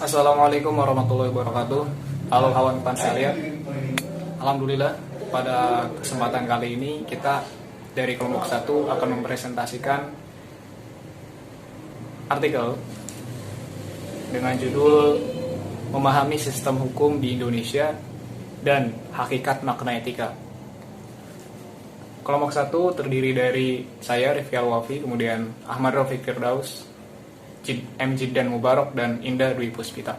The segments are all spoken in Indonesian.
Assalamualaikum warahmatullahi wabarakatuh. Halo kawan-kawan sekalian. Alhamdulillah pada kesempatan kali ini kita dari kelompok 1 akan mempresentasikan artikel dengan judul Memahami Sistem Hukum di Indonesia dan Hakikat Makna Etika. Kelompok 1 terdiri dari saya, Rifki Alwafi, kemudian Ahmad Rafiq Firdaus, M. Jiddan Mubarak, dan Indah Dwi Puspita.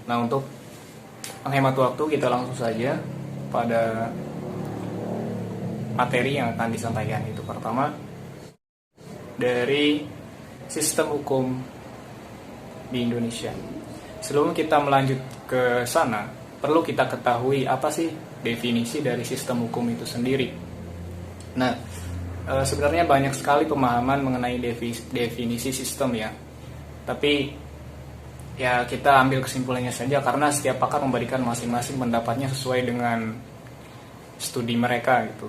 Nah, untuk menghemat waktu, kita langsung saja pada materi yang akan disampaikan. Itu pertama, dari sistem hukum di Indonesia. Sebelum kita melanjut ke sana, perlu kita ketahui apa sih definisi dari sistem hukum itu sendiri. Nah, sebenarnya banyak sekali pemahaman mengenai definisi sistem ya. Tapi ya kita ambil kesimpulannya saja karena setiap pakar memberikan masing-masing pendapatnya sesuai dengan studi mereka gitu.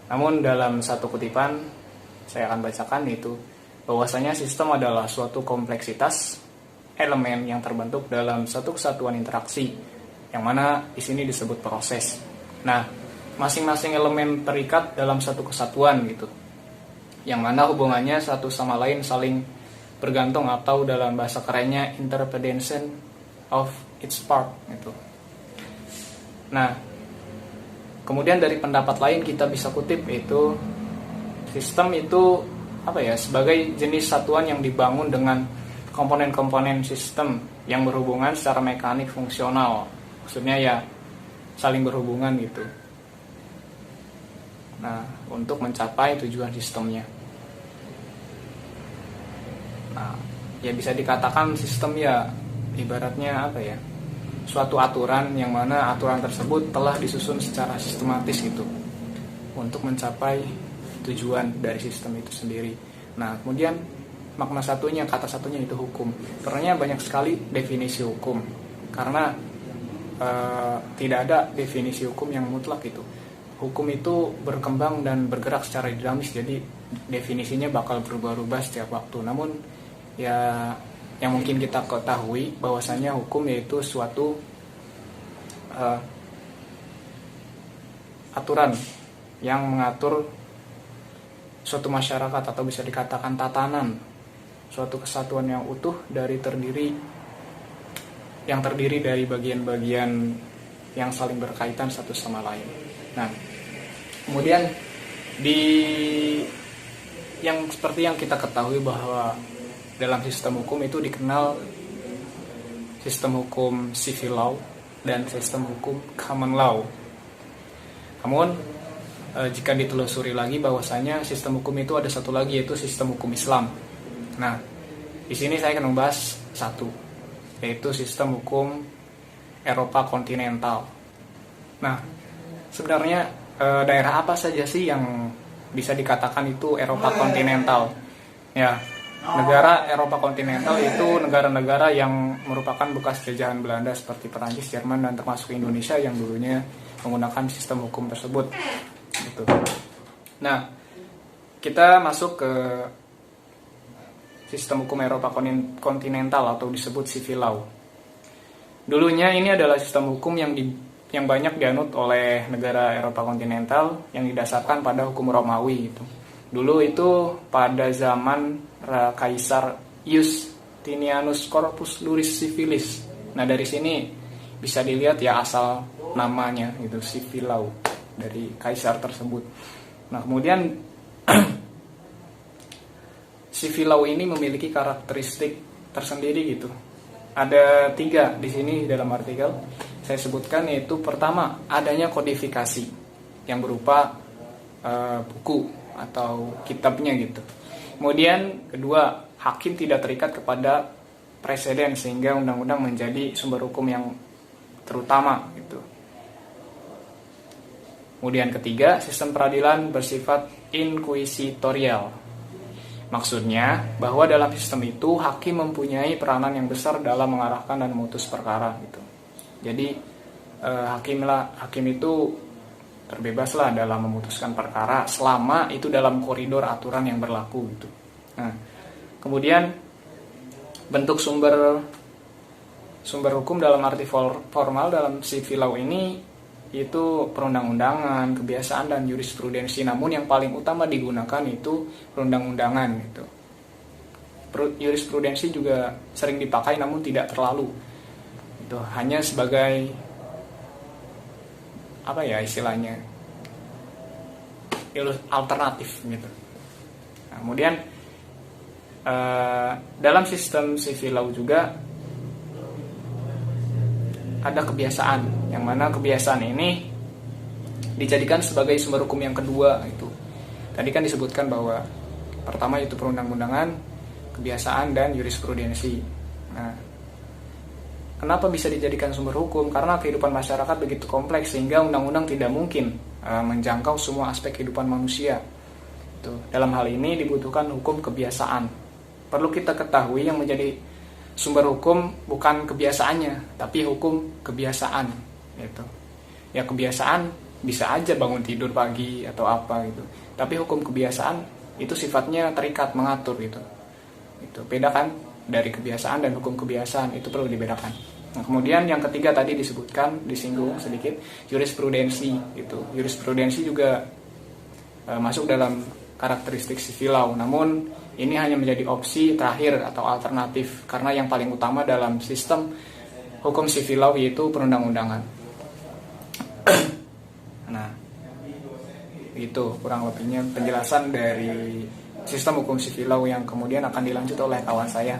Namun dalam satu kutipan saya akan bacakan itu bahwasanya sistem adalah suatu kompleksitas elemen yang terbentuk dalam satu kesatuan interaksi yang mana di sini disebut proses. Nah, masing-masing elemen terikat dalam satu kesatuan gitu, yang mana hubungannya satu sama lain saling bergantung atau dalam bahasa kerennya interdependence of its part gitu. Nah, kemudian dari pendapat lain kita bisa kutip yaitu sistem itu sebagai jenis satuan yang dibangun dengan komponen-komponen sistem yang berhubungan secara mekanik fungsional, maksudnya ya saling berhubungan gitu. Nah, untuk mencapai tujuan sistemnya. Nah, ya bisa dikatakan sistem ya ibaratnya suatu aturan yang mana aturan tersebut telah disusun secara sistematis gitu untuk mencapai tujuan dari sistem itu sendiri. Nah, kemudian makna satunya, kata satunya itu hukum. Sebenarnya banyak sekali definisi hukum karena tidak ada definisi hukum yang mutlak gitu. Hukum itu berkembang dan bergerak secara dinamis, jadi definisinya bakal berubah-ubah setiap waktu. Namun ya yang mungkin kita ketahui bahwasanya hukum yaitu suatu aturan yang mengatur suatu masyarakat atau bisa dikatakan tatanan suatu kesatuan yang utuh yang terdiri dari bagian-bagian yang saling berkaitan satu sama lain. Nah, kemudian seperti yang kita ketahui bahwa dalam sistem hukum itu dikenal sistem hukum civil law dan sistem hukum common law. Namun jika ditelusuri lagi bahwasanya sistem hukum itu ada satu lagi yaitu sistem hukum Islam. Nah, di sini saya akan membahas satu, yaitu sistem hukum Eropa kontinental. Nah, sebenarnya daerah apa saja sih yang bisa dikatakan itu Eropa kontinental? Ya, negara Eropa kontinental itu negara-negara yang merupakan bekas jajahan Belanda seperti Perancis, Jerman, dan termasuk Indonesia yang dulunya menggunakan sistem hukum tersebut. Gitu. Nah, kita masuk ke sistem hukum Eropa kontinental atau disebut civil law. Dulunya ini adalah sistem hukum yang banyak dianut oleh negara Eropa kontinental yang didasarkan pada hukum Romawi itu. Dulu itu pada zaman Kaisar Justinianus Corpus Juris Civilis. Nah, dari sini bisa dilihat ya asal namanya itu civil law dari kaisar tersebut. Nah, kemudian civil law ini memiliki karakteristik tersendiri gitu. Ada 3 di sini dalam artikel saya sebutkan, yaitu pertama adanya kodifikasi yang berupa buku atau kitabnya gitu. Kemudian kedua, hakim tidak terikat kepada preseden sehingga undang-undang menjadi sumber hukum yang terutama gitu. Kemudian ketiga, sistem peradilan bersifat inkuisitorial. Maksudnya bahwa dalam sistem itu hakim mempunyai peranan yang besar dalam mengarahkan dan memutus perkara gitu. Jadi hakim itu terbebaslah dalam memutuskan perkara selama itu dalam koridor aturan yang berlaku gitu. Nah, kemudian bentuk sumber hukum dalam arti formal dalam civil law ini itu perundang-undangan, kebiasaan, dan jurisprudensi. Namun yang paling utama digunakan itu perundang-undangan gitu. Jurisprudensi juga sering dipakai namun tidak terlalu. Itu hanya sebagai apa ya istilahnya, alternatif gitu. Nah, kemudian dalam sistem civil law juga ada kebiasaan, yang mana kebiasaan ini dijadikan sebagai sumber hukum yang kedua. Itu tadi kan disebutkan bahwa pertama itu perundang-undangan, kebiasaan, dan jurisprudensi. Nah, kenapa bisa dijadikan sumber hukum? Karena kehidupan masyarakat begitu kompleks sehingga undang-undang tidak mungkin menjangkau semua aspek kehidupan manusia. Dalam hal ini dibutuhkan hukum kebiasaan. Perlu kita ketahui yang menjadi sumber hukum bukan kebiasaannya, tapi hukum kebiasaan. Gitu. Ya kebiasaan bisa aja bangun tidur pagi atau apa gitu. Tapi hukum kebiasaan itu sifatnya terikat, mengatur gitu. Itu beda kan dari kebiasaan dan hukum kebiasaan, itu perlu dibedakan. Nah, kemudian yang ketiga tadi disinggung sedikit, jurisprudensi gitu. Jurisprudensi juga masuk dalam karakteristik civil law, namun ini hanya menjadi opsi terakhir atau alternatif karena yang paling utama dalam sistem hukum civil law yaitu perundang-undangan. Nah, itu kurang lebihnya penjelasan dari sistem hukum civil law yang kemudian akan dilanjut oleh kawan saya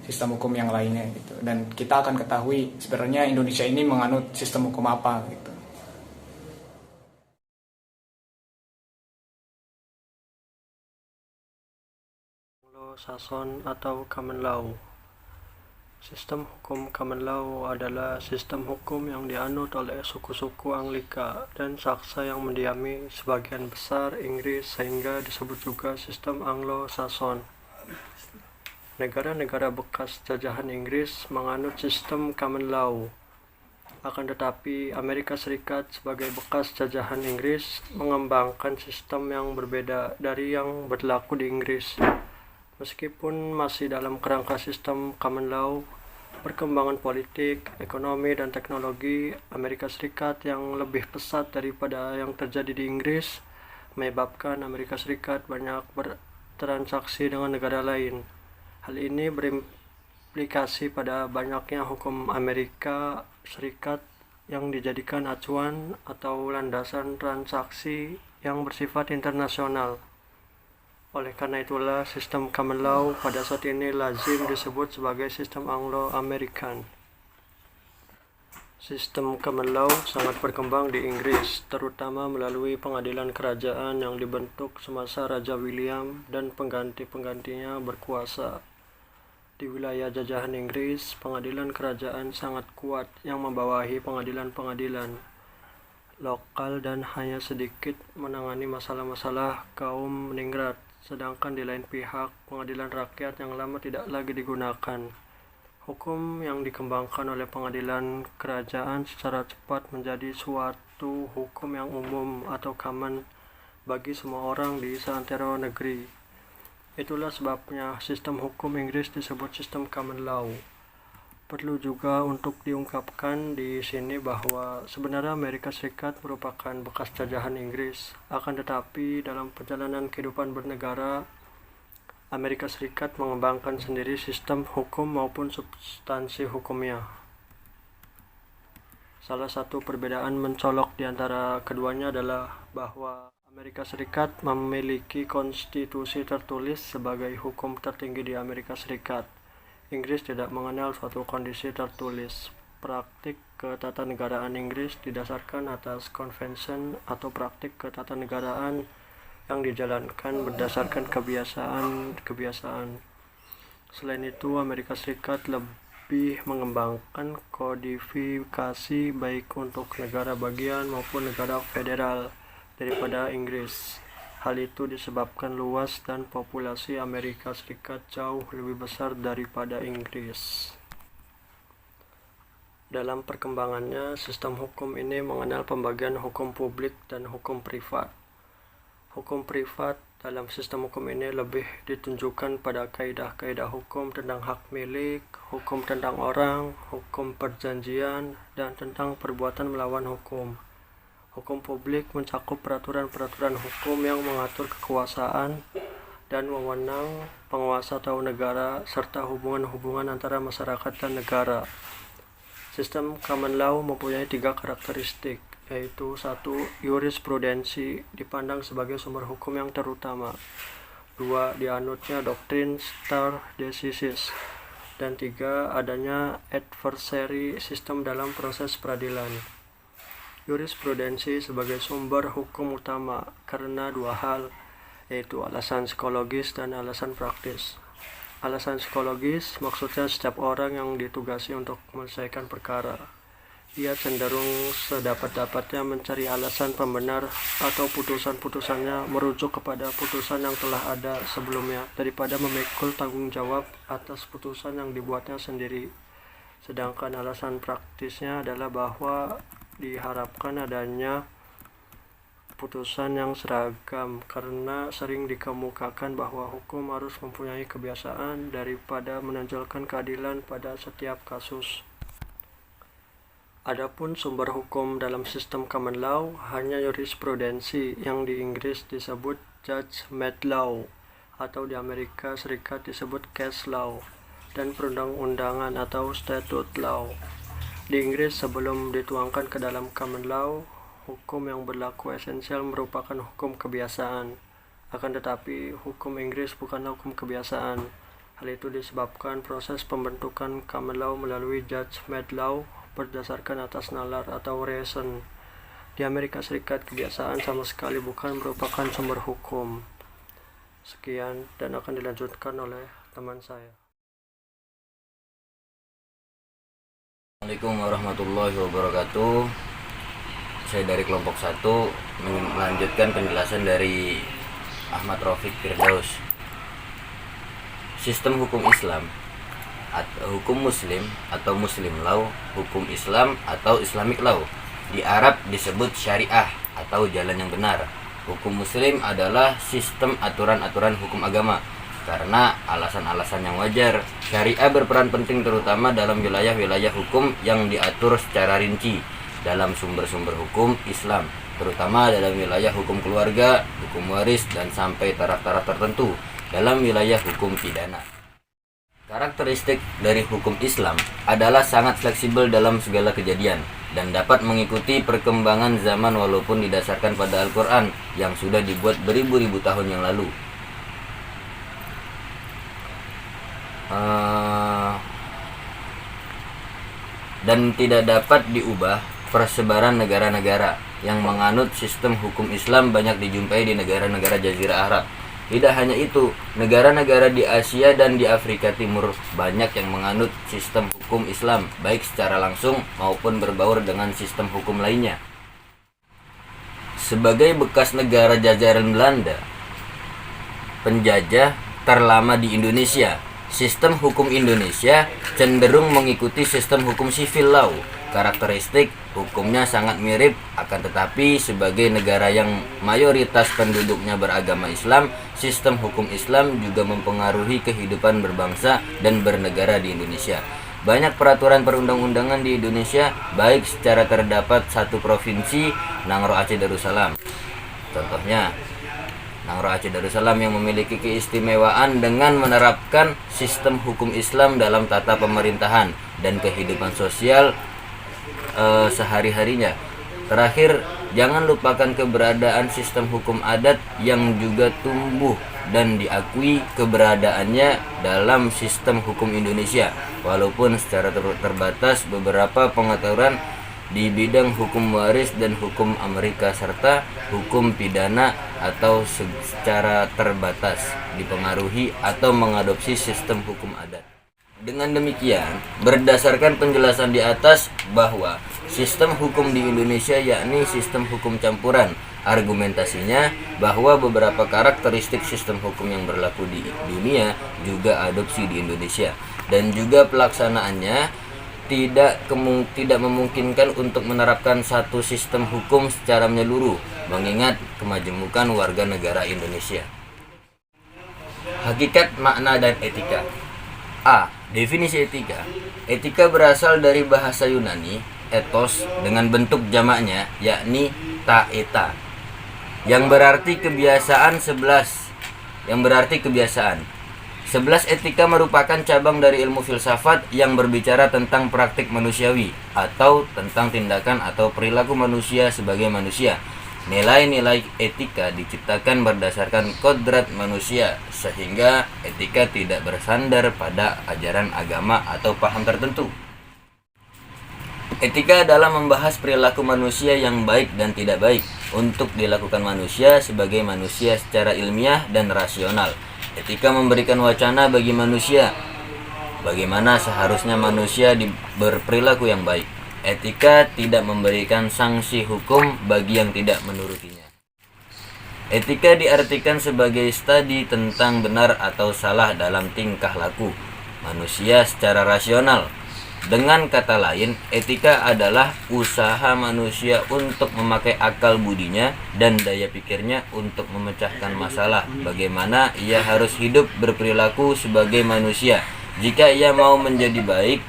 sistem hukum yang lainnya gitu. Dan kita akan ketahui sebenarnya Indonesia ini menganut sistem hukum apa gitu. Anglo-Saxon atau Common Law. Sistem hukum Common Law adalah sistem hukum yang dianut oleh suku-suku Anglika dan Saksa yang mendiami sebagian besar Inggris, sehingga disebut juga sistem Anglo-Saxon. Negara-negara bekas jajahan Inggris menganut sistem Common Law. Akan tetapi, Amerika Serikat sebagai bekas jajahan Inggris mengembangkan sistem yang berbeda dari yang berlaku di Inggris. Meskipun masih dalam kerangka sistem common law, perkembangan politik, ekonomi, dan teknologi Amerika Serikat yang lebih pesat daripada yang terjadi di Inggris menyebabkan Amerika Serikat banyak bertransaksi dengan negara lain. Hal ini berimplikasi pada banyaknya hukum Amerika Serikat yang dijadikan acuan atau landasan transaksi yang bersifat internasional. Oleh karena itulah, sistem common law pada saat ini lazim disebut sebagai sistem Anglo-American. Sistem common law sangat berkembang di Inggris, terutama melalui pengadilan kerajaan yang dibentuk semasa Raja William dan pengganti-penggantinya berkuasa. Di wilayah jajahan Inggris, pengadilan kerajaan sangat kuat yang membawahi pengadilan-pengadilan lokal dan hanya sedikit menangani masalah-masalah kaum meningrat. Sedangkan di lain pihak, pengadilan rakyat yang lama tidak lagi digunakan. Hukum yang dikembangkan oleh pengadilan kerajaan secara cepat menjadi suatu hukum yang umum atau common bagi semua orang di seantero negeri. Itulah sebabnya sistem hukum Inggris disebut sistem common law. Perlu juga untuk diungkapkan di sini bahwa sebenarnya Amerika Serikat merupakan bekas jajahan Inggris. Akan tetapi dalam perjalanan kehidupan bernegara, Amerika Serikat mengembangkan sendiri sistem hukum maupun substansi hukumnya. Salah satu perbedaan mencolok di antara keduanya adalah bahwa Amerika Serikat memiliki konstitusi tertulis sebagai hukum tertinggi di Amerika Serikat. Inggris tidak mengenal suatu kondisi tertulis. Praktik ketatanegaraan Inggris didasarkan atas convention atau praktik ketatanegaraan yang dijalankan berdasarkan kebiasaan. Selain itu, Amerika Serikat lebih mengembangkan kodifikasi baik untuk negara bagian maupun negara federal daripada Inggris. Hal itu disebabkan luas dan populasi Amerika Serikat jauh lebih besar daripada Inggris. Dalam perkembangannya, sistem hukum ini mengenal pembagian hukum publik dan hukum privat. Hukum privat dalam sistem hukum ini lebih ditunjukkan pada kaidah-kaidah hukum tentang hak milik, hukum tentang orang, hukum perjanjian, dan tentang perbuatan melawan hukum. Hukum publik mencakup peraturan-peraturan hukum yang mengatur kekuasaan dan wewenang penguasa atau negara, serta hubungan-hubungan antara masyarakat dan negara. Sistem common law mempunyai 3 karakteristik, yaitu 1. Jurisprudensi dipandang sebagai sumber hukum yang terutama. 2. Dianutnya doktrin stare decisis. Dan 3. Adanya adversary system dalam proses peradilan. Jurisprudensi sebagai sumber hukum utama karena 2 hal, yaitu alasan psikologis dan alasan praktis. Alasan psikologis maksudnya setiap orang yang ditugasi untuk menyelesaikan perkara, ia cenderung sedapat-dapatnya mencari alasan pembenar atau putusan-putusannya merujuk kepada putusan yang telah ada sebelumnya daripada memikul tanggung jawab atas putusan yang dibuatnya sendiri. Sedangkan alasan praktisnya adalah bahwa diharapkan adanya putusan yang seragam karena sering dikemukakan bahwa hukum harus mempunyai kebiasaan daripada menonjolkan keadilan pada setiap kasus. Adapun sumber hukum dalam sistem common law hanya jurisprudensi yang di Inggris disebut judge-made law atau di Amerika Serikat disebut case law dan perundang-undangan atau statute law. Di Inggris sebelum dituangkan ke dalam common law, hukum yang berlaku esensial merupakan hukum kebiasaan. Akan tetapi, hukum Inggris bukanlah hukum kebiasaan. Hal itu disebabkan proses pembentukan common law melalui judge-made law berdasarkan atas nalar atau reason. Di Amerika Serikat, kebiasaan sama sekali bukan merupakan sumber hukum. Sekian dan akan dilanjutkan oleh teman saya. Assalamualaikum warahmatullahi wabarakatuh. Saya dari kelompok 1 melanjutkan penjelasan dari Ahmad Rafiq Firdaus. Sistem hukum Islam atau hukum Muslim atau Muslim law, hukum Islam atau Islamic law. Di Arab disebut syariah atau jalan yang benar. Hukum Muslim adalah sistem aturan-aturan hukum agama. Karena alasan-alasan yang wajar, syariah berperan penting terutama dalam wilayah-wilayah hukum yang diatur secara rinci dalam sumber-sumber hukum Islam, terutama dalam wilayah hukum keluarga, hukum waris, dan sampai taraf-taraf tertentu dalam wilayah hukum pidana. Karakteristik dari hukum Islam adalah sangat fleksibel dalam segala kejadian dan dapat mengikuti perkembangan zaman walaupun didasarkan pada Al-Quran yang sudah dibuat beribu-ribu tahun yang lalu. Dan tidak dapat diubah. Persebaran negara-negara yang menganut sistem hukum Islam banyak dijumpai di negara-negara Jazirah Arab. Tidak hanya itu, negara-negara di Asia dan di Afrika Timur banyak yang menganut sistem hukum Islam, baik secara langsung maupun berbaur dengan sistem hukum lainnya. Sebagai bekas negara jajahan Belanda, penjajah terlama di Indonesia, sistem hukum Indonesia cenderung mengikuti sistem hukum civil law. Karakteristik hukumnya sangat mirip, akan tetapi sebagai negara yang mayoritas penduduknya beragama Islam, sistem hukum Islam juga mempengaruhi kehidupan berbangsa dan bernegara di Indonesia. Banyak peraturan perundang-undangan di Indonesia, baik secara terdapat satu provinsi, Nangro Aceh Darussalam. Contohnya, Nangro Aceh Darussalam yang memiliki keistimewaan dengan menerapkan sistem hukum Islam dalam tata pemerintahan dan kehidupan sosial sehari-harinya. Terakhir, jangan lupakan keberadaan sistem hukum adat yang juga tumbuh dan diakui keberadaannya dalam sistem hukum Indonesia. Walaupun secara terbatas, beberapa pengaturan di bidang hukum waris dan hukum Amerika serta hukum pidana atau secara terbatas dipengaruhi atau mengadopsi sistem hukum adat. Dengan demikian, berdasarkan penjelasan di atas bahwa sistem hukum di Indonesia yakni sistem hukum campuran, argumentasinya bahwa beberapa karakteristik sistem hukum yang berlaku di dunia juga adopsi di Indonesia, dan juga pelaksanaannya tidak memungkinkan untuk menerapkan satu sistem hukum secara menyeluruh, mengingat kemajemukan warga negara Indonesia. Hakikat, makna, dan etika. A. Definisi etika. Etika berasal dari bahasa Yunani, ethos, dengan bentuk jamaknya, yakni taeta, yang berarti kebiasaan. 11 etika merupakan cabang dari ilmu filsafat yang berbicara tentang praktik manusiawi atau tentang tindakan atau perilaku manusia sebagai manusia. Nilai-nilai etika diciptakan berdasarkan kodrat manusia, sehingga etika tidak bersandar pada ajaran agama atau paham tertentu. Etika adalah membahas perilaku manusia yang baik dan tidak baik untuk dilakukan manusia sebagai manusia secara ilmiah dan rasional. Etika memberikan wacana bagi manusia bagaimana seharusnya manusia berperilaku yang baik. Etika tidak memberikan sanksi hukum bagi yang tidak menurutinya. Etika diartikan sebagai studi tentang benar atau salah dalam tingkah laku manusia secara rasional. Dengan kata lain, etika adalah usaha manusia untuk memakai akal budinya dan daya pikirnya untuk memecahkan masalah bagaimana ia harus hidup berperilaku sebagai manusia jika ia mau menjadi baik.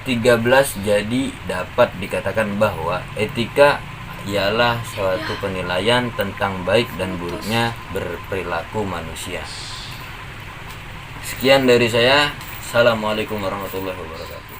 13. Jadi dapat dikatakan bahwa etika ialah suatu penilaian tentang baik dan buruknya berperilaku manusia. Sekian dari saya. Assalamualaikum warahmatullahi wabarakatuh.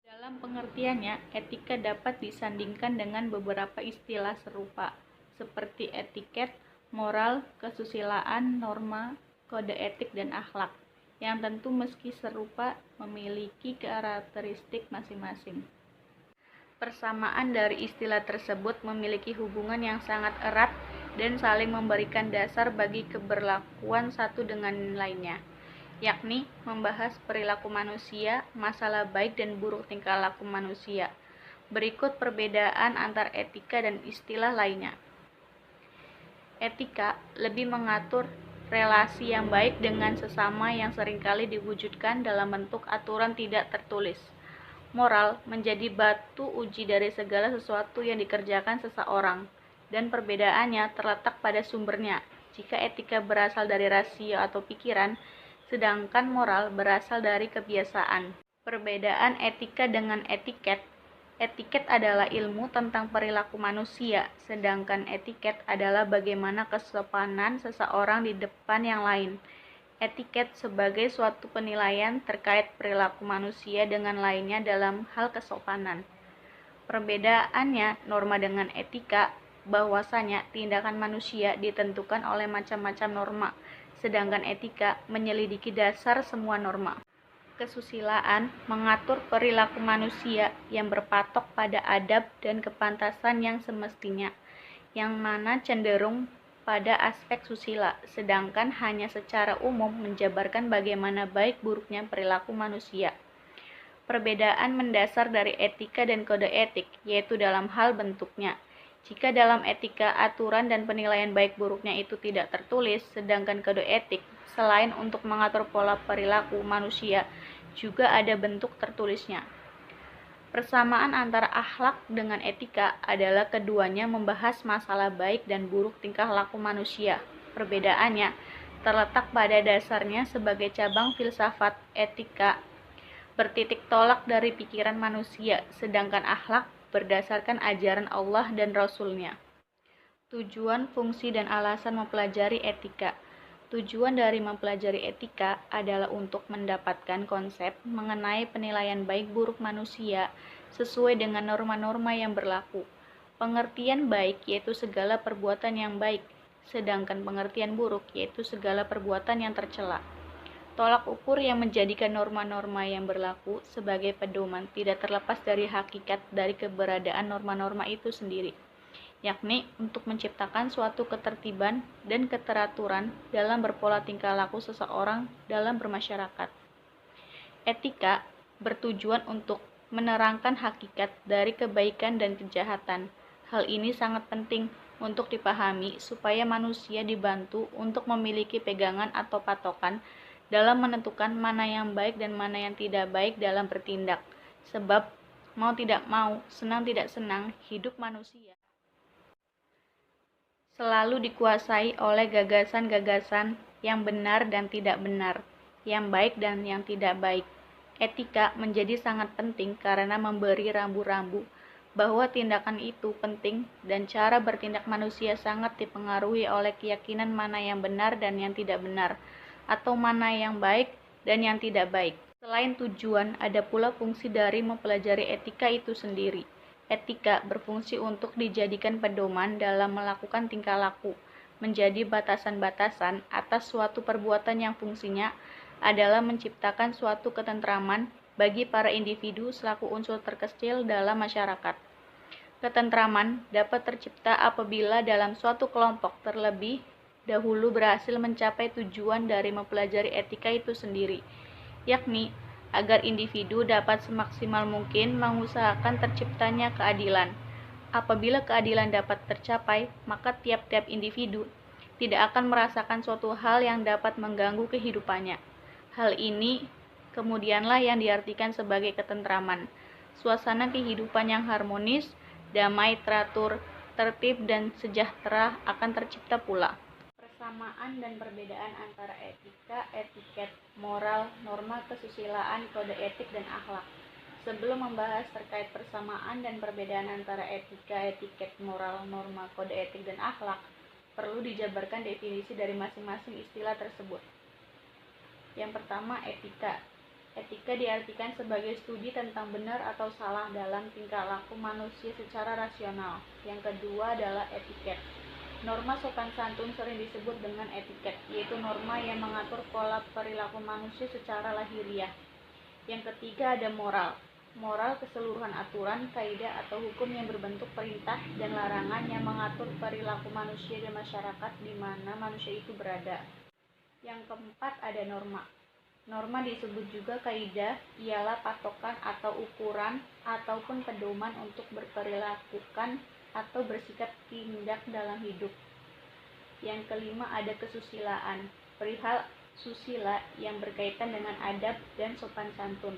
Dalam pengertiannya, etika dapat disandingkan dengan beberapa istilah serupa, seperti etiket, moral, kesusilaan, norma, kode etik, dan akhlak, yang tentu meski serupa memiliki karakteristik masing-masing. Persamaan dari istilah tersebut memiliki hubungan yang sangat erat dan saling memberikan dasar bagi keberlakuan satu dengan lainnya, yakni membahas perilaku manusia, masalah baik dan buruk tingkah laku manusia. Berikut perbedaan antar etika dan istilah lainnya. Etika lebih mengatur relasi yang baik dengan sesama yang seringkali diwujudkan dalam bentuk aturan tidak tertulis. Moral menjadi batu uji dari segala sesuatu yang dikerjakan seseorang, dan perbedaannya terletak pada sumbernya. Jika etika berasal dari rasio atau pikiran, sedangkan moral berasal dari kebiasaan. Perbedaan etika dengan etiket. Etiket adalah ilmu tentang perilaku manusia, sedangkan etiket adalah bagaimana kesopanan seseorang di depan yang lain. Etiket sebagai suatu penilaian terkait perilaku manusia dengan lainnya dalam hal kesopanan. Perbedaannya norma dengan etika, bahwasanya tindakan manusia ditentukan oleh macam-macam norma, sedangkan etika menyelidiki dasar semua norma. Kesusilaan mengatur perilaku manusia yang berpatok pada adab dan kepantasan yang semestinya, yang mana cenderung pada aspek susila, sedangkan hanya secara umum menjabarkan bagaimana baik buruknya perilaku manusia. Perbedaan mendasar dari etika dan kode etik, yaitu dalam hal bentuknya. Jika dalam etika aturan dan penilaian baik buruknya itu tidak tertulis, sedangkan kode etik, selain untuk mengatur pola perilaku manusia, juga ada bentuk tertulisnya. Persamaan antara akhlak dengan etika adalah keduanya membahas masalah baik dan buruk tingkah laku manusia. Perbedaannya terletak pada dasarnya sebagai cabang filsafat. Etika bertitik tolak dari pikiran manusia, sedangkan akhlak berdasarkan ajaran Allah dan Rasul-Nya. Tujuan, fungsi, dan alasan mempelajari etika. Tujuan dari mempelajari etika adalah untuk mendapatkan konsep mengenai penilaian baik buruk manusia sesuai dengan norma-norma yang berlaku. Pengertian baik yaitu segala perbuatan yang baik, sedangkan pengertian buruk yaitu segala perbuatan yang tercela. Tolak ukur yang menjadikan norma-norma yang berlaku sebagai pedoman tidak terlepas dari hakikat dari keberadaan norma-norma itu sendiri, yakni untuk menciptakan suatu ketertiban dan keteraturan dalam berpola tingkah laku seseorang dalam bermasyarakat. Etika bertujuan untuk menerangkan hakikat dari kebaikan dan kejahatan. Hal ini sangat penting untuk dipahami supaya manusia dibantu untuk memiliki pegangan atau patokan dalam menentukan mana yang baik dan mana yang tidak baik dalam bertindak. Sebab mau tidak mau, senang tidak senang, hidup manusia selalu dikuasai oleh gagasan-gagasan yang benar dan tidak benar, yang baik dan yang tidak baik. Etika menjadi sangat penting karena memberi rambu-rambu bahwa tindakan itu penting dan cara bertindak manusia sangat dipengaruhi oleh keyakinan mana yang benar dan yang tidak benar, atau mana yang baik dan yang tidak baik. Selain tujuan, ada pula fungsi dari mempelajari etika itu sendiri. Etika berfungsi untuk dijadikan pedoman dalam melakukan tingkah laku, menjadi batasan-batasan atas suatu perbuatan yang fungsinya adalah menciptakan suatu ketentraman bagi para individu selaku unsur terkecil dalam masyarakat. Ketentraman dapat tercipta apabila dalam suatu kelompok terlebih dahulu berhasil mencapai tujuan dari mempelajari etika itu sendiri, yakni agar individu dapat semaksimal mungkin mengusahakan terciptanya keadilan. Apabila keadilan dapat tercapai, maka tiap-tiap individu tidak akan merasakan suatu hal yang dapat mengganggu kehidupannya. Hal ini kemudianlah yang diartikan sebagai ketentraman. Suasana kehidupan yang harmonis, damai, teratur, tertib, dan sejahtera akan tercipta pula. Persamaan dan perbedaan antara etika, etiket, moral, norma kesusilaan, kode etik, dan akhlak. Sebelum membahas terkait persamaan dan perbedaan antara etika, etiket, moral, norma, kode etik, dan akhlak, perlu dijabarkan definisi dari masing-masing istilah tersebut. Yang pertama, etika. Etika diartikan sebagai studi tentang benar atau salah dalam tingkah laku manusia secara rasional. Yang kedua adalah etiket. Norma sopan santun sering disebut dengan etiket, yaitu norma yang mengatur pola perilaku manusia secara lahiriah. Yang ketiga ada moral. Moral keseluruhan aturan, kaidah atau hukum yang berbentuk perintah dan larangan yang mengatur perilaku manusia dan masyarakat di mana manusia itu berada. Yang keempat ada norma. Norma disebut juga kaidah, ialah patokan atau ukuran ataupun pedoman untuk berperilakukan atau bersikap tindak dalam hidup. Yang kelima ada kesusilaan, perihal susila yang berkaitan dengan adab dan sopan santun.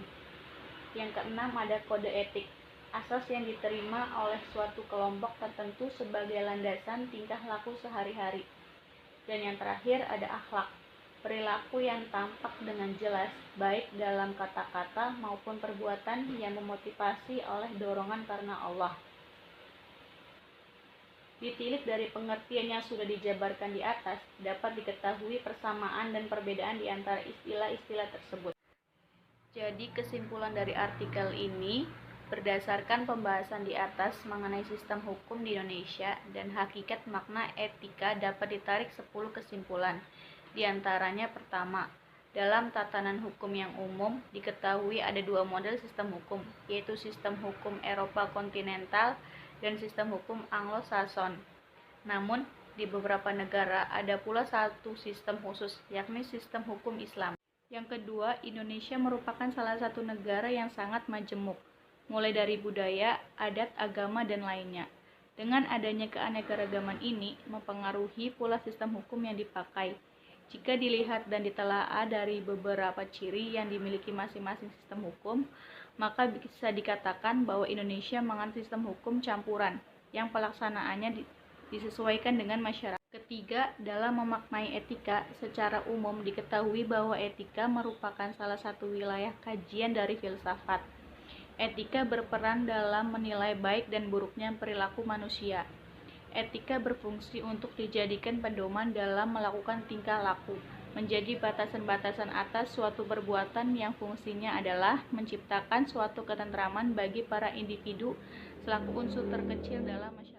Yang keenam ada kode etik, asas yang diterima oleh suatu kelompok tertentu sebagai landasan tingkah laku sehari-hari. Dan yang terakhir ada akhlak, perilaku yang tampak dengan jelas baik dalam kata-kata maupun perbuatan yang memotivasi oleh dorongan karena Allah. Ditilik dari pengertian yang sudah dijabarkan di atas, dapat diketahui persamaan dan perbedaan di antara istilah-istilah tersebut. Jadi kesimpulan dari artikel ini, berdasarkan pembahasan di atas mengenai sistem hukum di Indonesia dan hakikat makna etika dapat ditarik 10 kesimpulan. Di antaranya pertama, dalam tatanan hukum yang umum, diketahui ada dua model sistem hukum, yaitu sistem hukum Eropa kontinental dan sistem hukum Anglo-Saxon. Namun, di beberapa negara ada pula satu sistem khusus, yakni sistem hukum Islam. Yang kedua, Indonesia merupakan salah satu negara yang sangat majemuk, mulai dari budaya, adat, agama, dan lainnya. Dengan adanya keanekaragaman ini, mempengaruhi pula sistem hukum yang dipakai. Jika dilihat dan ditelaah dari beberapa ciri yang dimiliki masing-masing sistem hukum, maka bisa dikatakan bahwa Indonesia menganut sistem hukum campuran yang pelaksanaannya disesuaikan dengan masyarakat. Ketiga, dalam memaknai etika, secara umum diketahui bahwa etika merupakan salah satu wilayah kajian dari filsafat. Etika berperan dalam menilai baik dan buruknya perilaku manusia. Etika berfungsi untuk dijadikan pedoman dalam melakukan tingkah laku, menjadi batasan-batasan atas suatu perbuatan yang fungsinya adalah menciptakan suatu ketentraman bagi para individu selaku unsur terkecil dalam masyarakat.